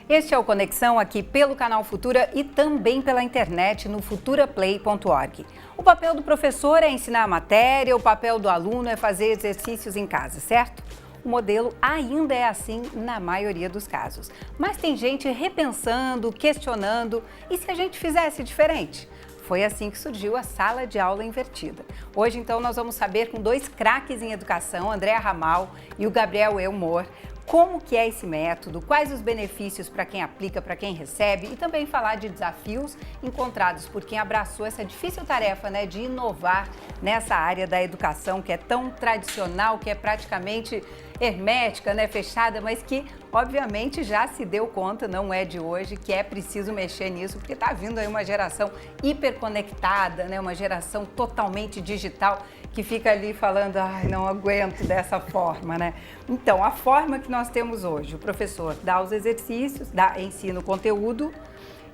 Este é o Conexão aqui pelo canal Futura e também pela internet no futuraplay.org. O papel do professor é ensinar a matéria, o papel do aluno é fazer exercícios em casa, certo? O modelo ainda é assim na maioria dos casos. Mas tem gente repensando, questionando, e se a gente fizesse diferente? Foi assim que surgiu a sala de aula invertida. Hoje, então, nós vamos saber com dois craques em educação, Andréa Ramal e o Gabriel Elmore, como que é esse método, quais os benefícios para quem aplica, para quem recebe e também falar de desafios encontrados por quem abraçou essa difícil tarefa, né, de inovar nessa área da educação que é tão tradicional, que é praticamente hermética, né, fechada, mas que obviamente já se deu conta, não é de hoje, que é preciso mexer nisso, porque está vindo aí uma geração hiperconectada, né, uma geração totalmente digital que fica ali falando, ai, não aguento dessa forma, né? Então, a forma que nós temos hoje, o professor dá os exercícios, ensina o conteúdo,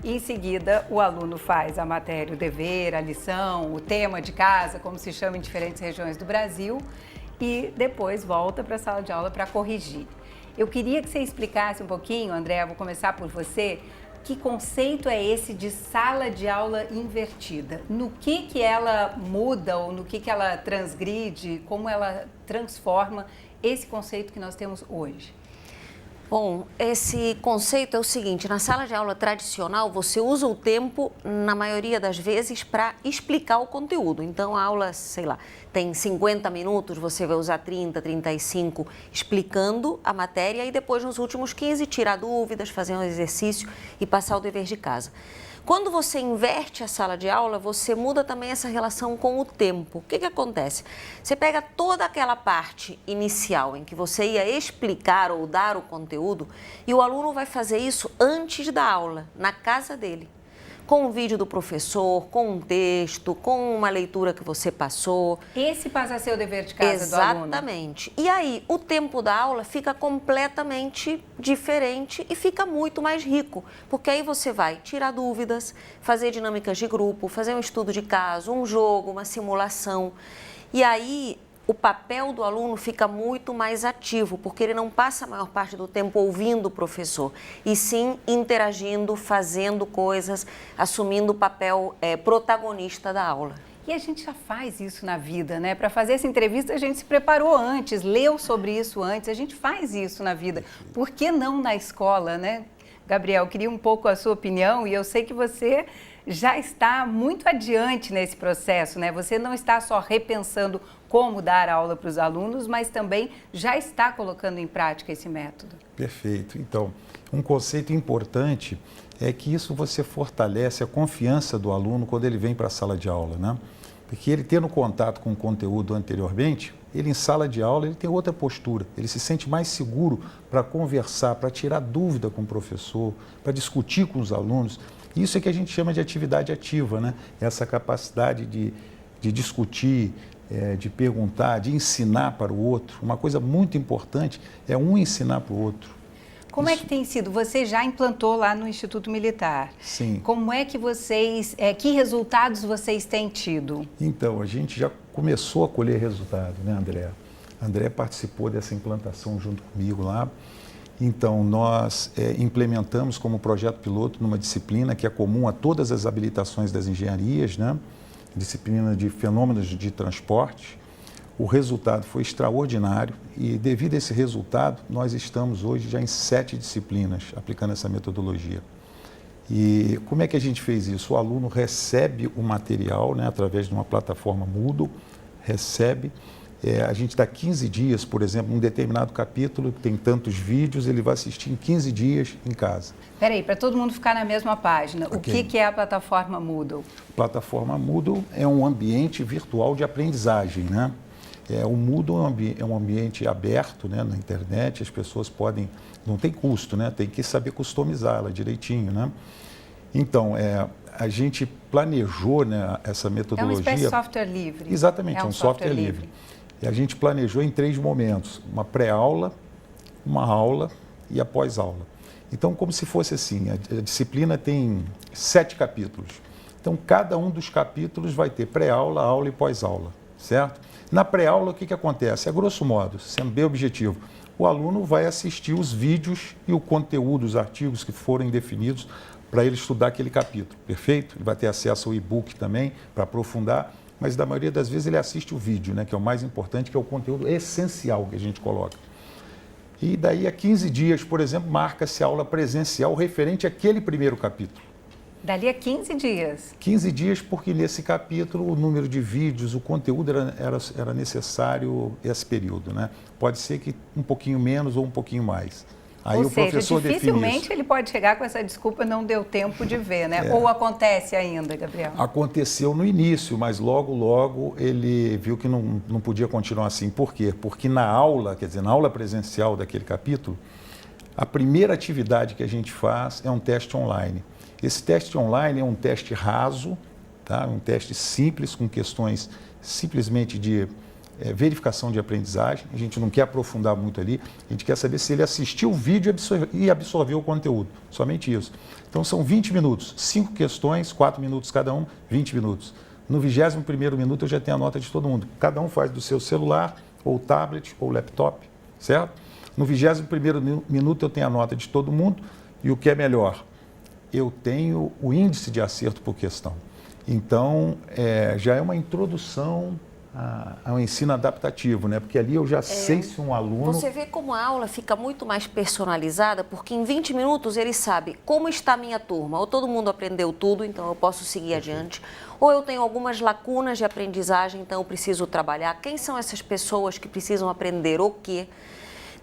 e em seguida o aluno faz a matéria, o dever, a lição, o tema de casa, como se chama em diferentes regiões do Brasil, e depois volta para a sala de aula para corrigir. Eu queria que você explicasse um pouquinho, André, vou começar por você, que conceito é esse de sala de aula invertida? No que ela muda ou no que ela transgride, como ela transforma esse conceito que nós temos hoje? Bom, esse conceito é o seguinte, na sala de aula tradicional você usa o tempo, na maioria das vezes, para explicar o conteúdo. Então a aula, sei lá, tem 50 minutos, você vai usar 30, 35 explicando a matéria e depois nos últimos 15 tirar dúvidas, fazer um exercício e passar o dever de casa. Quando você inverte a sala de aula, você muda também essa relação com o tempo. O que acontece? Você pega toda aquela parte inicial em que você ia explicar ou dar o conteúdo e o aluno vai fazer isso antes da aula, na casa dele. Com um vídeo do professor, com um texto, com uma leitura que você passou. Esse passa a ser o dever de casa do aluno? Exatamente. E aí, o tempo da aula fica completamente diferente e fica muito mais rico, porque aí você vai tirar dúvidas, fazer dinâmicas de grupo, fazer um estudo de caso, um jogo, uma simulação. E aí, o papel do aluno fica muito mais ativo, porque ele não passa a maior parte do tempo ouvindo o professor, e sim interagindo, fazendo coisas, assumindo o papel protagonista da aula. E a gente já faz isso na vida, né? Para fazer essa entrevista a gente se preparou antes, leu sobre isso antes, a gente faz isso na vida. Por que não na escola, né? Gabriel, queria um pouco a sua opinião e eu sei que você já está muito adiante nesse processo, né? Você não está só repensando como dar aula para os alunos, mas também já está colocando em prática esse método. Perfeito. Então, um conceito importante é que isso você fortalece a confiança do aluno quando ele vem para a sala de aula, né? Porque ele tendo contato com o conteúdo anteriormente, ele em sala de aula ele tem outra postura, ele se sente mais seguro para conversar, para tirar dúvida com o professor, para discutir com os alunos. Isso é que a gente chama de atividade ativa, né? Essa capacidade de discutir, de perguntar, de ensinar para o outro. Uma coisa muito importante é um ensinar para o outro. Como é que tem sido? Você já implantou lá no Instituto Militar. Sim. Como é que vocês, que resultados vocês têm tido? Então, a gente já começou a colher resultado, né, André? A André participou dessa implantação junto comigo lá. Então, nós implementamos como projeto piloto numa disciplina que é comum a todas as habilitações das engenharias, né? Disciplina de fenômenos de transporte. O resultado foi extraordinário e, devido a esse resultado, nós estamos hoje já em 7 disciplinas aplicando essa metodologia. E como é que a gente fez isso? O aluno recebe o material, né, através de uma plataforma Moodle, recebe. A gente dá 15 dias, por exemplo, um determinado capítulo, tem tantos vídeos, ele vai assistir em 15 dias em casa. Peraí, para todo mundo ficar na mesma página, okay. O que é a plataforma Moodle? A plataforma Moodle é um ambiente virtual de aprendizagem, né? O Moodle é um ambiente aberto, né, na internet, as pessoas podem, não tem custo, né? Tem que saber customizá-la direitinho, né? Então, a gente planejou, né, essa metodologia... É uma espécie de software livre. Exatamente, é um software livre. E a gente planejou em 3 momentos, uma pré-aula, uma aula e a pós-aula. Então, como se fosse assim, a disciplina tem 7 capítulos. Então, cada um dos capítulos vai ter pré-aula, aula e pós-aula, certo? Na pré-aula, o que acontece? A grosso modo, sendo bem objetivo, o aluno vai assistir os vídeos e o conteúdo, os artigos que forem definidos para ele estudar aquele capítulo, perfeito? Ele vai ter acesso ao e-book também para aprofundar, mas da maioria das vezes ele assiste o vídeo, né, que é o mais importante, que é o conteúdo essencial que a gente coloca. E daí a 15 dias, por exemplo, marca-se aula presencial referente àquele primeiro capítulo. Dali a 15 dias? 15 dias, porque nesse capítulo o número de vídeos, o conteúdo era necessário esse período, né? Pode ser que um pouquinho menos ou um pouquinho mais. Aí ou o seja, professor dificilmente ele pode chegar com essa desculpa, não deu tempo de ver, né? Ou acontece ainda, Gabriel? Aconteceu no início, mas logo ele viu que não podia continuar assim. Por quê? Porque na aula, quer dizer, na aula presencial daquele capítulo, a primeira atividade que a gente faz é um teste online. Esse teste online é um teste raso, tá? Um teste simples, com questões simplesmente de verificação de aprendizagem. A gente não quer aprofundar muito ali, a gente quer saber se ele assistiu o vídeo e absorveu o conteúdo, somente isso. Então são 20 minutos, 5 questões, 4 minutos cada um, 20 minutos. No 21º minuto eu já tenho a nota de todo mundo. Cada um faz do seu celular, ou tablet, ou laptop, certo? No 21º minuto eu tenho a nota de todo mundo e o que é melhor, eu tenho o índice de acerto por questão. Então, já é uma introdução ao ensino adaptativo, né? Porque ali eu já sei se um aluno... Você vê como a aula fica muito mais personalizada, porque em 20 minutos ele sabe como está a minha turma. Ou todo mundo aprendeu tudo, então eu posso seguir adiante. Ou eu tenho algumas lacunas de aprendizagem, então eu preciso trabalhar. Quem são essas pessoas que precisam aprender o quê?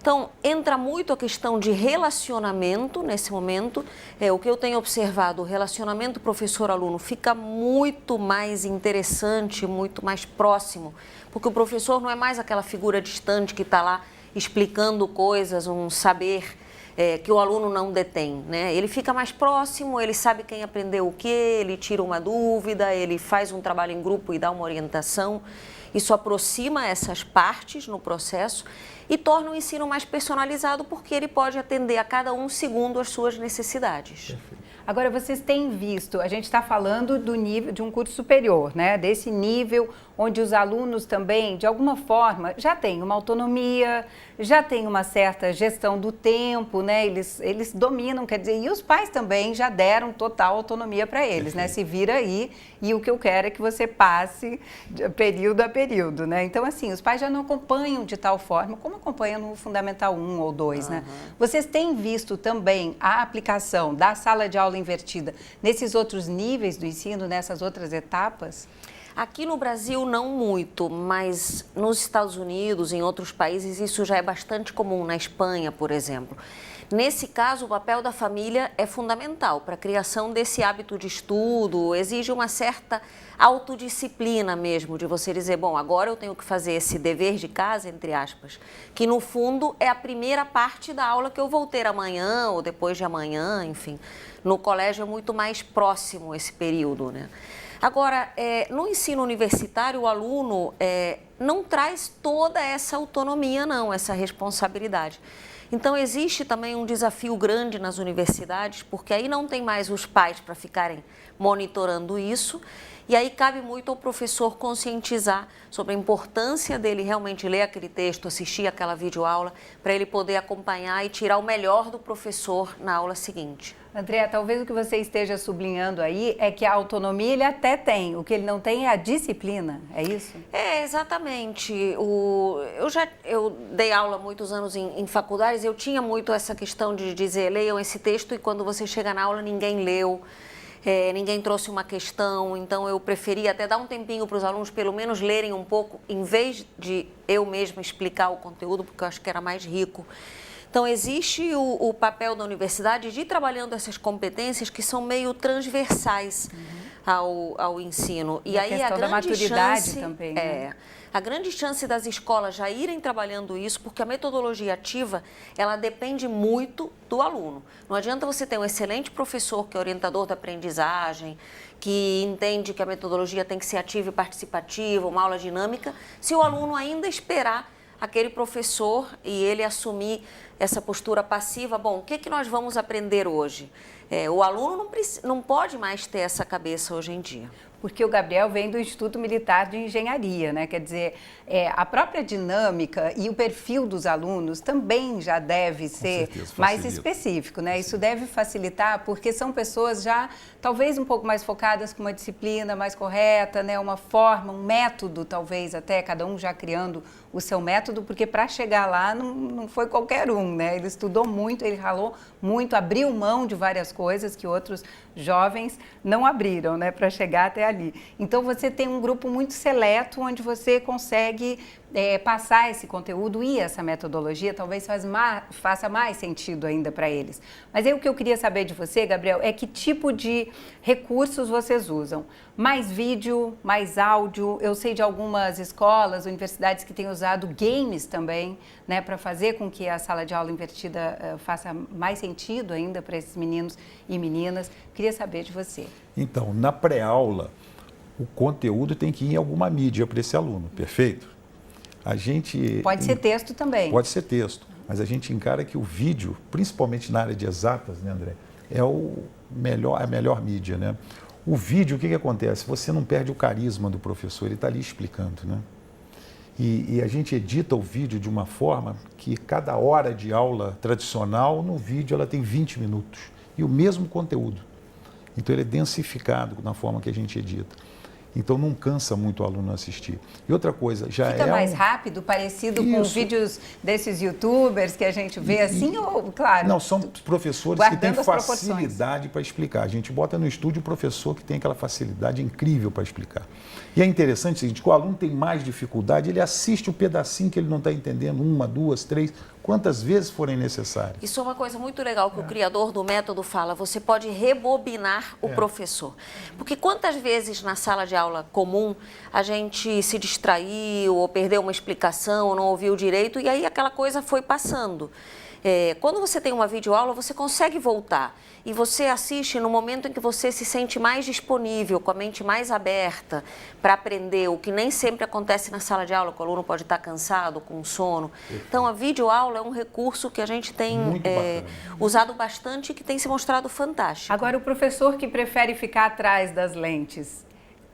Então, entra muito a questão de relacionamento nesse momento. O que eu tenho observado, o relacionamento professor-aluno fica muito mais interessante, muito mais próximo, porque o professor não é mais aquela figura distante que está lá explicando coisas, um saber que o aluno não detém, né? Ele fica mais próximo, ele sabe quem aprendeu o quê, ele tira uma dúvida, ele faz um trabalho em grupo e dá uma orientação. Isso aproxima essas partes no processo e torna o ensino mais personalizado, porque ele pode atender a cada um segundo as suas necessidades. Agora, vocês têm visto, a gente está falando do nível de um curso superior, né? Desse nível onde os alunos também, de alguma forma, já têm uma autonomia, já têm uma certa gestão do tempo, né? Eles dominam, quer dizer, e os pais também já deram total autonomia para eles, né? Se vira aí e o que eu quero é que você passe período a período, né? Então, assim, os pais já não acompanham de tal forma como acompanham no Fundamental 1 ou 2, né? Vocês têm visto também a aplicação da sala de aula invertida nesses outros níveis do ensino, nessas outras etapas? Aqui no Brasil não muito, mas nos Estados Unidos, em outros países, isso já é bastante comum, na Espanha, por exemplo. Nesse caso, o papel da família é fundamental para a criação desse hábito de estudo, exige uma certa autodisciplina mesmo, de você dizer, bom, agora eu tenho que fazer esse dever de casa, entre aspas, que no fundo é a primeira parte da aula que eu vou ter amanhã ou depois de amanhã, enfim. No colégio é muito mais próximo esse período, né? Agora, no ensino universitário, o aluno não traz toda essa autonomia, não, essa responsabilidade. Então, existe também um desafio grande nas universidades, porque aí não tem mais os pais para ficarem monitorando isso, e aí cabe muito ao professor conscientizar sobre a importância dele realmente ler aquele texto, assistir aquela videoaula, para ele poder acompanhar e tirar o melhor do professor na aula seguinte. Andréa, talvez o que você esteja sublinhando aí é que a autonomia ele até tem, o que ele não tem é a disciplina, é isso? Exatamente. Eu dei aula há muitos anos em faculdades, eu tinha muito essa questão de dizer, leiam esse texto e quando você chega na aula ninguém leu. Ninguém trouxe uma questão, então eu preferia até dar um tempinho para os alunos pelo menos lerem um pouco, em vez de eu mesma explicar o conteúdo, porque eu acho que era mais rico. Então, existe o papel da universidade de ir trabalhando essas competências que são meio transversais ao ensino. E aí a grande maturidade chance, também, né? A grande chance das escolas já irem trabalhando isso, porque a metodologia ativa, ela depende muito do aluno. Não adianta você ter um excelente professor que é orientador da aprendizagem, que entende que a metodologia tem que ser ativa e participativa, uma aula dinâmica, se o aluno ainda esperar aquele professor e ele assumir essa postura passiva, bom, o que nós vamos aprender hoje? O aluno não pode mais ter essa cabeça hoje em dia. porque o Gabriel vem do Instituto Militar de Engenharia, né? Quer dizer, a própria dinâmica e o perfil dos alunos também já deve ser mais específico, né? Isso deve facilitar, porque são pessoas já talvez um pouco mais focadas com uma disciplina mais correta, né? Uma forma, um método, talvez até, cada um já criando o seu método, porque para chegar lá não foi qualquer um, né? Ele estudou muito, ele ralou muito, abriu mão de várias coisas que outros jovens não abriram, né? Para chegar até ali. Então, você tem um grupo muito seleto onde você consegue passar esse conteúdo e essa metodologia talvez faça mais sentido ainda para eles. Mas aí o que eu queria saber de você, Gabriel, é que tipo de recursos vocês usam? Mais vídeo, mais áudio? Eu sei de algumas escolas, universidades que têm usado games também, né, para fazer com que a sala de aula invertida faça mais sentido ainda para esses meninos e meninas. Queria saber de você. Então, na pré-aula, o conteúdo tem que ir em alguma mídia para esse aluno, perfeito? Pode ser texto também. Pode ser texto, mas a gente encara que o vídeo, principalmente na área de exatas, né, André, é a melhor mídia, né? O vídeo, o que acontece? Você não perde o carisma do professor, ele está ali explicando, né? E a gente edita o vídeo de uma forma que cada hora de aula tradicional, no vídeo, ela tem 20 minutos. E o mesmo conteúdo. Então, ele é densificado na forma que a gente edita. Então, não cansa muito o aluno assistir. E outra coisa, já fica mais rápido, parecido com os vídeos desses youtubers que a gente vê assim, ou, claro... Não, são professores que têm facilidade para explicar. A gente bota no estúdio o professor que tem aquela facilidade incrível para explicar. E é interessante o seguinte, que o aluno tem mais dificuldade, ele assiste o pedacinho que ele não está entendendo, 1, 2, 3, quantas vezes forem necessárias. Isso é uma coisa muito legal que o criador do método fala, você pode rebobinar o professor. Porque quantas vezes na sala de aula comum a gente se distraiu ou perdeu uma explicação ou não ouviu direito e aí aquela coisa foi passando. Quando você tem uma videoaula, você consegue voltar e você assiste no momento em que você se sente mais disponível, com a mente mais aberta para aprender, o que nem sempre acontece na sala de aula, que o aluno pode estar cansado, com sono. Então, a videoaula é um recurso que a gente tem usado bastante e que tem se mostrado fantástico. Agora, o professor que prefere ficar atrás das lentes,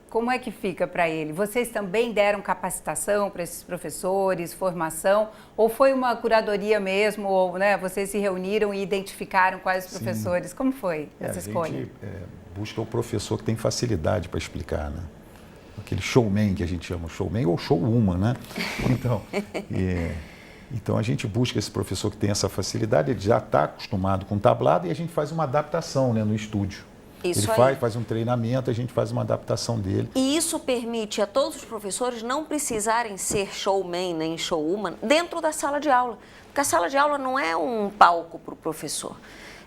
como é que fica para ele? Vocês também deram capacitação para esses professores, formação? Ou foi uma curadoria mesmo? Ou, né, vocês se reuniram e identificaram quais professores? Como foi essa escolha? A gente busca o professor que tem facilidade para explicar, né? Aquele showman que a gente chama, showman ou showwoman, né? Então, a gente busca esse professor que tem essa facilidade, ele já está acostumado com tablado e a gente faz uma adaptação, né, no estúdio. Isso ele faz um treinamento, a gente faz uma adaptação dele. E isso permite a todos os professores não precisarem ser showman nem showwoman dentro da sala de aula. Porque a sala de aula não é um palco para o professor.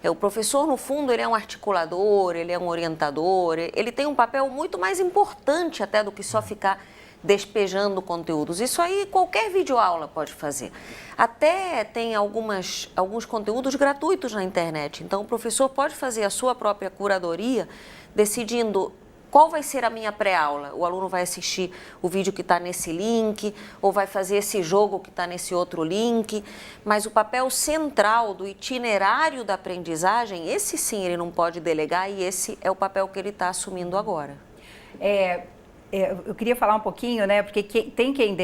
O professor, no fundo, ele é um articulador, ele é um orientador, ele tem um papel muito mais importante até do que só ficar despejando conteúdos. Isso aí qualquer videoaula pode fazer. Até tem alguns conteúdos gratuitos na internet. Então, o professor pode fazer a sua própria curadoria, decidindo qual vai ser a minha pré-aula. O aluno vai assistir o vídeo que está nesse link, ou vai fazer esse jogo que está nesse outro link. Mas o papel central do itinerário da aprendizagem, esse sim ele não pode delegar e esse é o papel que ele está assumindo agora. Eu queria falar um pouquinho, né, porque tem quem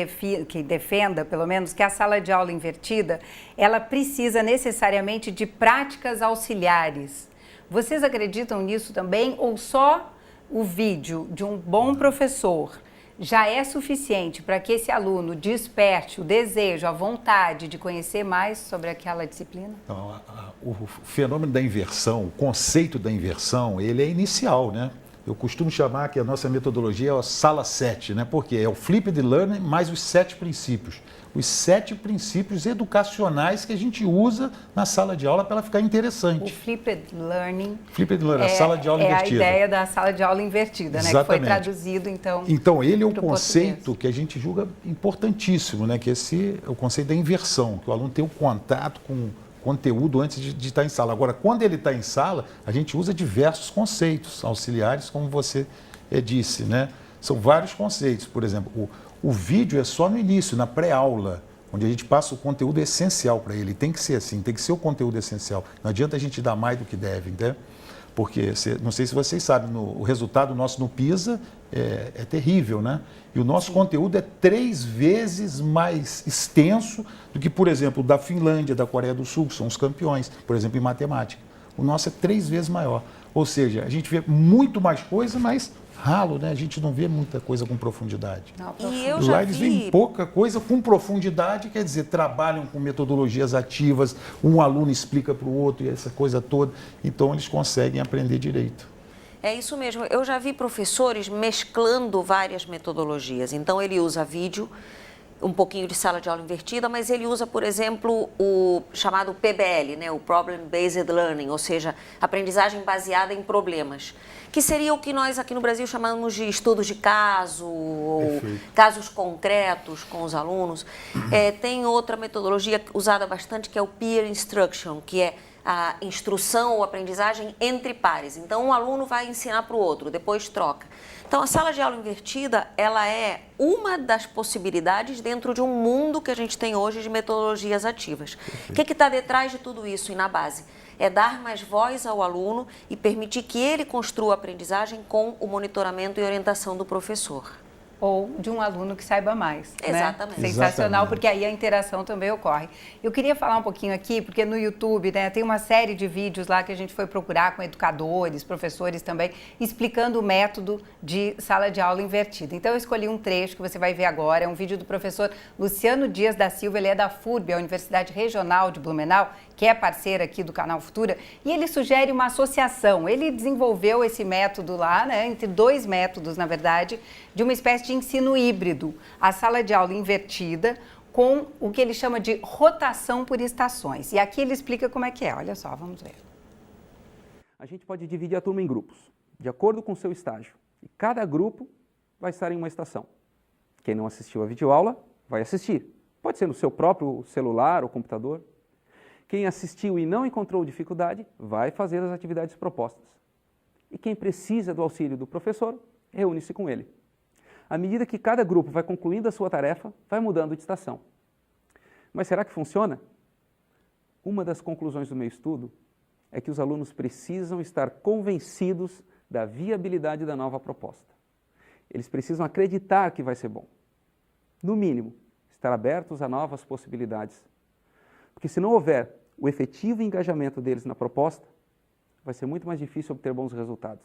defenda, pelo menos, que a sala de aula invertida, ela precisa necessariamente de práticas auxiliares. Vocês acreditam nisso também ou só o vídeo de um bom professor já é suficiente para que esse aluno desperte o desejo, a vontade de conhecer mais sobre aquela disciplina? Então, o fenômeno da inversão, o conceito da inversão, ele é inicial, né? Eu costumo chamar que a nossa metodologia é a sala 7, né? Porque é o flipped learning mais os 7 princípios. Os 7 princípios educacionais que a gente usa na sala de aula para ela ficar interessante. O flipped learning. Flipped learning, a sala de aula invertida. É a ideia da sala de aula invertida, né? Que foi traduzido, então. Então, ele é o conceito que a gente julga importantíssimo, né? Que esse é o conceito da inversão, que o aluno tem o contato com conteúdo antes de estar em sala. Agora, quando ele está em sala, a gente usa diversos conceitos auxiliares, como você disse, né? São vários conceitos. Por exemplo, o vídeo é só no início, na pré-aula, onde a gente passa o conteúdo essencial para ele. Tem que ser assim, tem que ser o conteúdo essencial. Não adianta a gente dar mais do que deve, entende? Porque, não sei se vocês sabem, o resultado nosso no PISA é terrível, né? E o nosso conteúdo é 3 vezes mais extenso do que, por exemplo, da Finlândia, da Coreia do Sul, que são os campeões, por exemplo, em matemática. O nosso é 3 vezes maior. Ou seja, a gente vê muito mais coisa, mas ralo, né? A gente não vê muita coisa com profundidade. E eu já Lá eles veem pouca coisa com profundidade, quer dizer, trabalham com metodologias ativas, um aluno explica para o outro e essa coisa toda. Então, eles conseguem aprender direito. É isso mesmo. Eu já vi professores mesclando várias metodologias. Então, ele usa vídeo, um pouquinho de sala de aula invertida, mas ele usa, por exemplo, o chamado PBL, né? O Problem Based Learning, ou seja, aprendizagem baseada em problemas, que seria o que nós aqui no Brasil chamamos de estudos de caso, ou casos concretos com os alunos. Tem outra metodologia usada bastante, que é o Peer Instruction, que é a instrução ou aprendizagem entre pares. Então, um aluno vai ensinar para o outro, depois troca. Então, a sala de aula invertida, ela é uma das possibilidades dentro de um mundo que a gente tem hoje de metodologias ativas. O que está detrás de tudo isso e na base? É dar mais voz ao aluno e permitir que ele construa a aprendizagem com o monitoramento e orientação do professor. Ou de um aluno que saiba mais. Exatamente. Né? Sensacional, porque aí a interação também ocorre. Eu queria falar um pouquinho aqui, porque no YouTube, né, tem uma série de vídeos lá que a gente foi procurar com educadores, professores também, explicando o método de sala de aula invertida. Então, eu escolhi um trecho que você vai ver agora, é um vídeo do professor Luciano Dias da Silva, ele é da FURB, a Universidade Regional de Blumenau, que é parceira aqui do Canal Futura, e ele sugere uma associação. Ele desenvolveu esse método lá, né, entre 2 métodos, na verdade, de uma espécie de ensino híbrido, a sala de aula invertida, com o que ele chama de rotação por estações. E aqui ele explica como é que é, olha só, vamos ver. A gente pode dividir a turma em grupos, de acordo com o seu estágio. E cada grupo vai estar em uma estação. Quem não assistiu a videoaula, vai assistir. Pode ser no seu próprio celular ou computador. Quem assistiu e não encontrou dificuldade, vai fazer as atividades propostas. E quem precisa do auxílio do professor, reúne-se com ele. À medida que cada grupo vai concluindo a sua tarefa, vai mudando de estação. Mas será que funciona? Uma das conclusões do meu estudo é que os alunos precisam estar convencidos da viabilidade da nova proposta. Eles precisam acreditar que vai ser bom. No mínimo, estar abertos a novas possibilidades. Porque se não houver o efetivo engajamento deles na proposta, vai ser muito mais difícil obter bons resultados.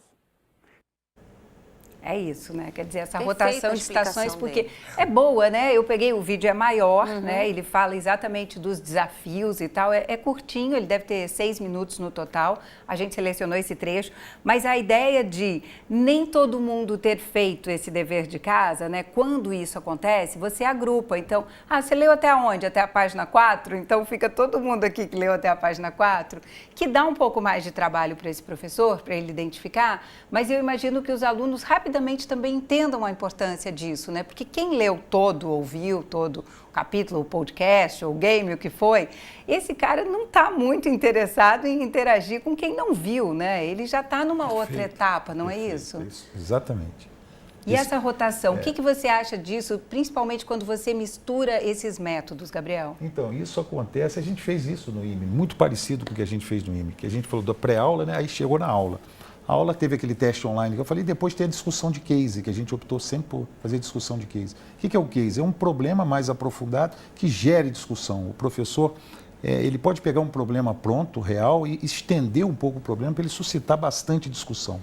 É isso, né? Quer dizer, essa Perfeita rotação de estações, porque dele. é boa, né? Eu peguei o vídeo, é maior, né? Ele fala exatamente dos desafios e tal. É curtinho, ele deve ter 6 minutos no total. A gente selecionou esse trecho. Mas a ideia de nem todo mundo ter feito esse dever de casa, né? Quando isso acontece, você agrupa. Então, você leu até onde? Até a página 4? Então, fica todo mundo aqui que leu até a página 4, que dá um pouco mais de trabalho para esse professor, para ele identificar. Mas eu imagino que os alunos rapidamente também entendam a importância disso, né? Porque quem leu todo, ouviu todo o capítulo, o podcast, o game, o que foi, esse cara não está muito interessado em interagir com quem não viu, né? Ele já está numa outra etapa, não é isso? Exatamente. E essa rotação, o que você acha disso, principalmente quando você mistura esses métodos, Gabriel? Então, isso acontece, a gente fez isso no IME, muito parecido com o que a gente fez no IME, que a gente falou da pré-aula, né? Aí chegou na aula. A aula teve aquele teste online que eu falei, depois tem a discussão de case, que a gente optou sempre por fazer discussão de case. O que é o case? É um problema mais aprofundado que gere discussão. O professor, ele pode pegar um problema pronto, real, e estender um pouco o problema para ele suscitar bastante discussão.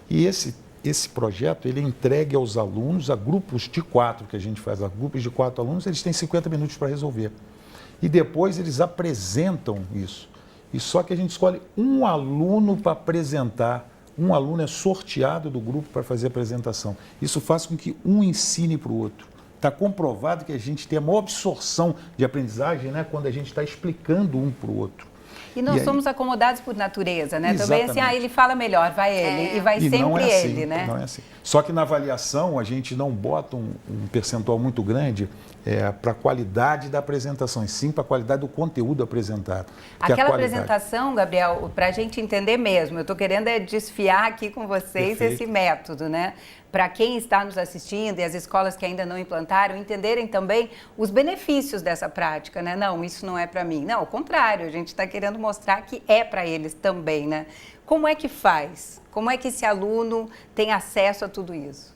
E esse projeto, ele é entregue aos alunos, a grupos de 4 que a gente faz, a grupos de 4 alunos, eles têm 50 minutos para resolver. E depois eles apresentam isso. E só que a gente escolhe um aluno para apresentar. Um aluno é sorteado do grupo para fazer a apresentação. Isso faz com que um ensine para o outro. Está comprovado que a gente tem a maior absorção de aprendizagem, né, quando a gente está explicando um para o outro. E nós somos acomodados por natureza, né? Exatamente. Também assim, ele fala melhor, vai ele, e vai E sempre não é assim, ele, né? Não é assim. Só que na avaliação a gente não bota um percentual muito grande para a qualidade da apresentação, e sim para a qualidade do conteúdo apresentado. Aquela apresentação, Gabriel, para a gente entender mesmo, eu estou querendo desfiar aqui com vocês esse método, né? Para quem está nos assistindo e as escolas que ainda não implantaram, entenderem também os benefícios dessa prática, né? Não, isso não é para mim. Não, ao contrário, a gente está querendo mostrar que é para eles também, né? Como é que faz? Como é que esse aluno tem acesso a tudo isso?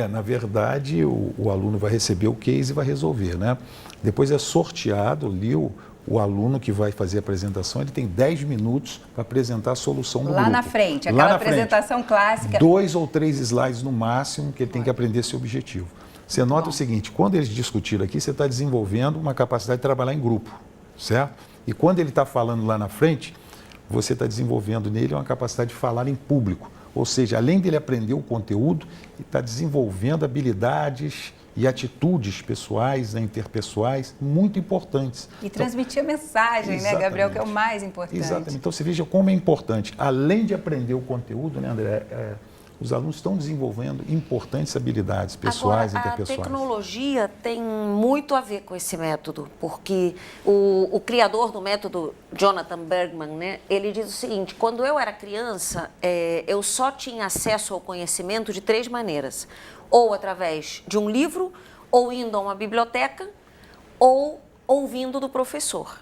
Na verdade, o aluno vai receber o case e vai resolver, né? Depois é sorteado ali o aluno que vai fazer a apresentação, ele tem 10 minutos para apresentar a solução do grupo. Lá na frente, aquela apresentação clássica. 2 ou 3 slides no máximo que ele tem que aprender esse objetivo. Você nota o seguinte, quando eles discutiram aqui, você está desenvolvendo uma capacidade de trabalhar em grupo, certo? E quando ele está falando lá na frente, você está desenvolvendo nele uma capacidade de falar em público. Ou seja, além dele aprender o conteúdo, ele está desenvolvendo habilidades e atitudes pessoais, interpessoais, muito importantes. E transmitir a mensagem, né, Gabriel, que é o mais importante. Exatamente. Então, você veja como é importante. Além de aprender o conteúdo, né, André, os alunos estão desenvolvendo importantes habilidades pessoais e interpessoais. A tecnologia tem muito a ver com esse método, porque o criador do método, Jonathan Bergman, né, ele diz o seguinte: quando eu era criança, eu só tinha acesso ao conhecimento de 3 maneiras. Ou através de um livro, ou indo a uma biblioteca, ou ouvindo do professor.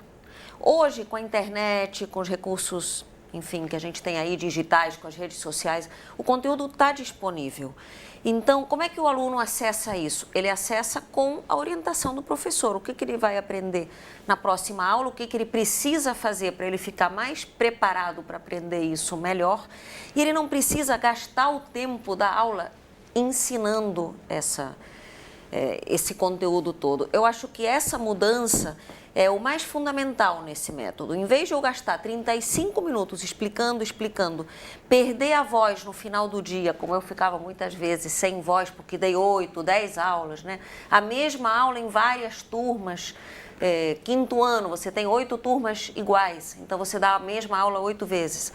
Hoje, com a internet, com os recursos, enfim, que a gente tem aí digitais, com as redes sociais, o conteúdo está disponível. Então, como é que o aluno acessa isso? Ele acessa com a orientação do professor. O que ele vai aprender na próxima aula, o que ele precisa fazer para ele ficar mais preparado para aprender isso melhor. E ele não precisa gastar o tempo da aula ensinando esse conteúdo todo. Eu acho que essa mudança é o mais fundamental nesse método. Em vez de eu gastar 35 minutos explicando, perder a voz no final do dia, como eu ficava muitas vezes sem voz, porque dei 8, 10 aulas, né? A mesma aula em várias turmas. 5º ano, você tem 8 turmas iguais, então você dá a mesma aula 8 vezes.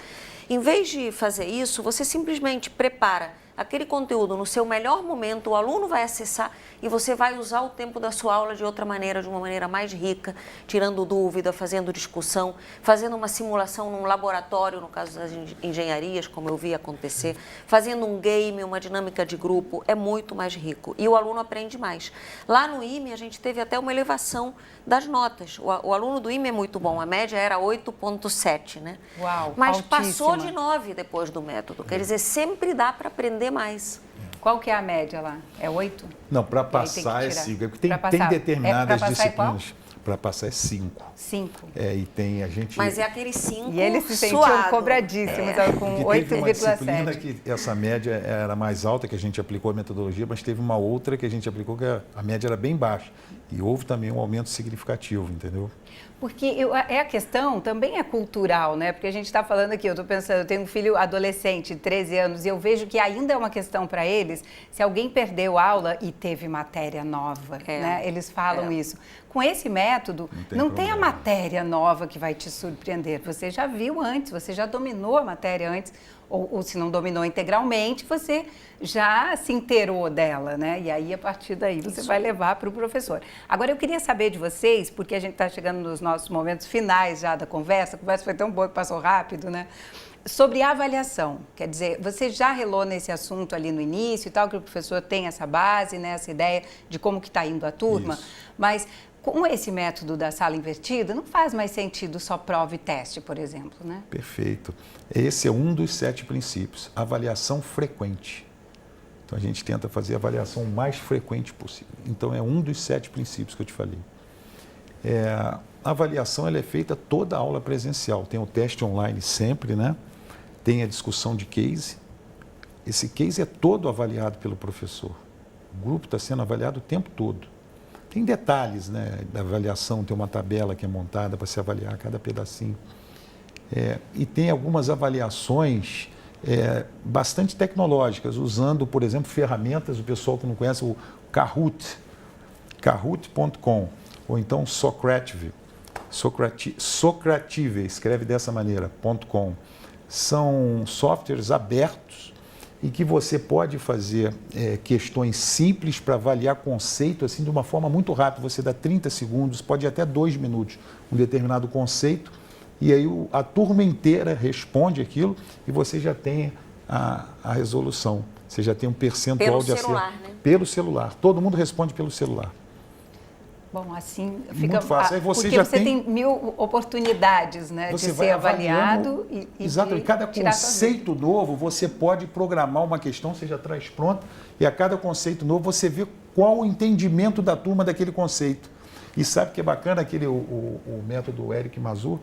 Em vez de fazer isso, você simplesmente prepara aquele conteúdo no seu melhor momento, o aluno vai acessar e você vai usar o tempo da sua aula de outra maneira, de uma maneira mais rica, tirando dúvida, fazendo discussão, fazendo uma simulação num laboratório, no caso das engenharias, como eu vi acontecer, fazendo um game, uma dinâmica de grupo, é muito mais rico e o aluno aprende mais. Lá no IME, a gente teve até uma elevação das notas. O aluno do IME é muito bom, a média era 8,7, né? Uau, mas altíssima. Passou de 9 depois do método, quer dizer, sempre dá para aprender mais. Qual que é a média lá? É 8? Não, para passar é 5. Tem determinadas disciplinas. Para passar é 5. 5. E tem a gente... Mas é aquele 5 E eles se sentiam suado. cobradíssimos, com 8,7. Teve uma disciplina que essa média era mais alta, que a gente aplicou a metodologia, mas teve uma outra que a gente aplicou que a média era bem baixa. E houve também um aumento significativo, entendeu? Porque a questão também é cultural, né? Porque a gente está falando aqui, eu estou pensando, eu tenho um filho adolescente, de 13 anos, e eu vejo que ainda é uma questão para eles, se alguém perdeu aula e teve matéria nova, né? Eles falam isso. Com esse método, não tem a matéria nova que vai te surpreender. Você já viu antes, você já dominou a matéria antes, ou se não dominou integralmente, você já se inteirou dela, né? E aí, a partir daí, você vai levar para o professor. Agora, eu queria saber de vocês, porque a gente está chegando nos nossos momentos finais já da conversa, a conversa foi tão boa que passou rápido, né? Sobre a avaliação, quer dizer, você já relou nesse assunto ali no início e tal, que o professor tem essa base, né, essa ideia de como que está indo a turma, Isso. Mas com esse método da sala invertida, não faz mais sentido só prova e teste, por exemplo, né? Perfeito. Esse é um dos 7 princípios, avaliação frequente. Então, a gente tenta fazer a avaliação o mais frequente possível. Então, é um dos 7 princípios que eu te falei. A avaliação ela é feita toda a aula presencial. Tem o teste online sempre, né? Tem a discussão de case. Esse case é todo avaliado pelo professor. O grupo está sendo avaliado o tempo todo. Tem detalhes, né, da avaliação, tem uma tabela que é montada para se avaliar cada pedacinho. E tem algumas avaliações bastante tecnológicas, usando, por exemplo, ferramentas, o pessoal que não conhece, o Kahoot, kahoot.com, ou então Socrative, escreve dessa maneira, .com. São softwares abertos e que você pode fazer questões simples para avaliar conceito assim, de uma forma muito rápida. Você dá 30 segundos, pode ir até 2 minutos, um determinado conceito, e aí a turma inteira responde aquilo e você já tem a resolução. Você já tem um percentual de acerto. Pelo celular, né? Pelo celular. Todo mundo responde pelo celular. Bom, assim fica muito fácil. Aí porque já você tem 1000 oportunidades, né, de ser avaliado exato. de E cada tirar conceito novo você pode programar uma questão, você já traz pronta, e a cada conceito novo você vê qual o entendimento da turma daquele conceito. E sabe que é bacana o método Eric Mazur?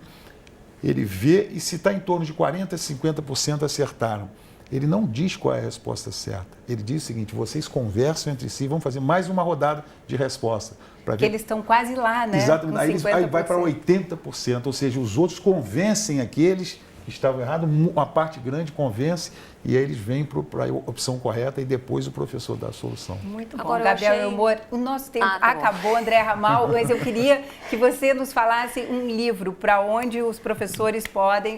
Ele vê e se está em torno de 40% a 50% acertaram. Ele não diz qual é a resposta certa. Ele diz o seguinte: vocês conversam entre si, vão fazer mais uma rodada de resposta. Porque eles estão quase lá, né? Exatamente. Aí vai para 80%, ou seja, os outros convencem aqueles que estavam errados, uma parte grande convence, e aí eles vêm para a opção correta e depois o professor dá a solução. Muito bom. Agora, Gabriel Elmore, o nosso tempo acabou, André Ramal, mas eu queria que você nos falasse um livro para onde os professores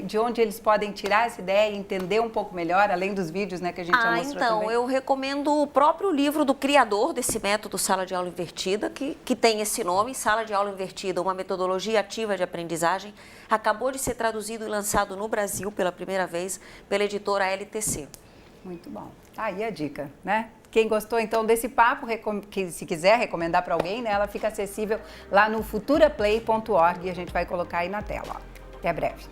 de onde eles podem tirar essa ideia e entender um pouco melhor, além dos vídeos, né, que a gente já mostrou então, também. eu recomendo o próprio livro do criador desse método Sala de Aula Invertida, que tem esse nome, Sala de Aula Invertida, uma metodologia ativa de aprendizagem. Acabou de ser traduzido e lançado no Brasil pela primeira vez pela editora LTC. Muito bom. Aí a dica, né? Quem gostou então desse papo, que se quiser recomendar para alguém, né, ela fica acessível lá no futuraplay.org e a gente vai colocar aí na tela. Ó. Até breve.